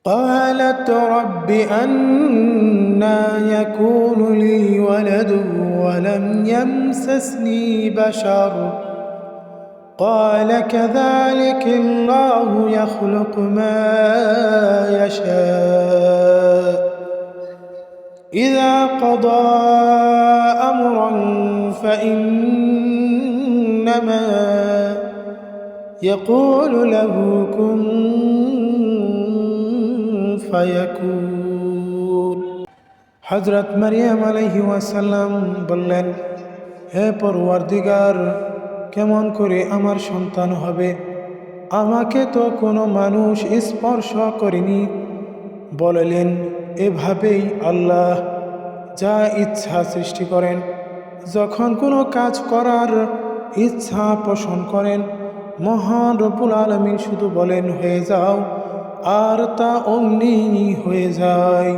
قالت رب أنى يكون لي ولد ولم يمسسني بشر قال كذلك الله يخلق ما يشاء إذا قضى أمرا فإنما يقول له كن ফায়াকুন। হযরত মারিয়াম আলাইহিস সালাম বললেন, হে পরওয়ারদিগার, কেমন করে আমার সন্তান হবে? আমাকে তো কোনো মানুষ স্পর্শ করেনি। বললেন, এভাবেই আল্লাহ যা ইচ্ছা সৃষ্টি করেন। যখন কোনো কাজ করার ইচ্ছা পোষণ করেন, মহান রব্বুল আলামিন শুধু বলেন হয়ে যাও, আর তা অমনি হয়ে যায়।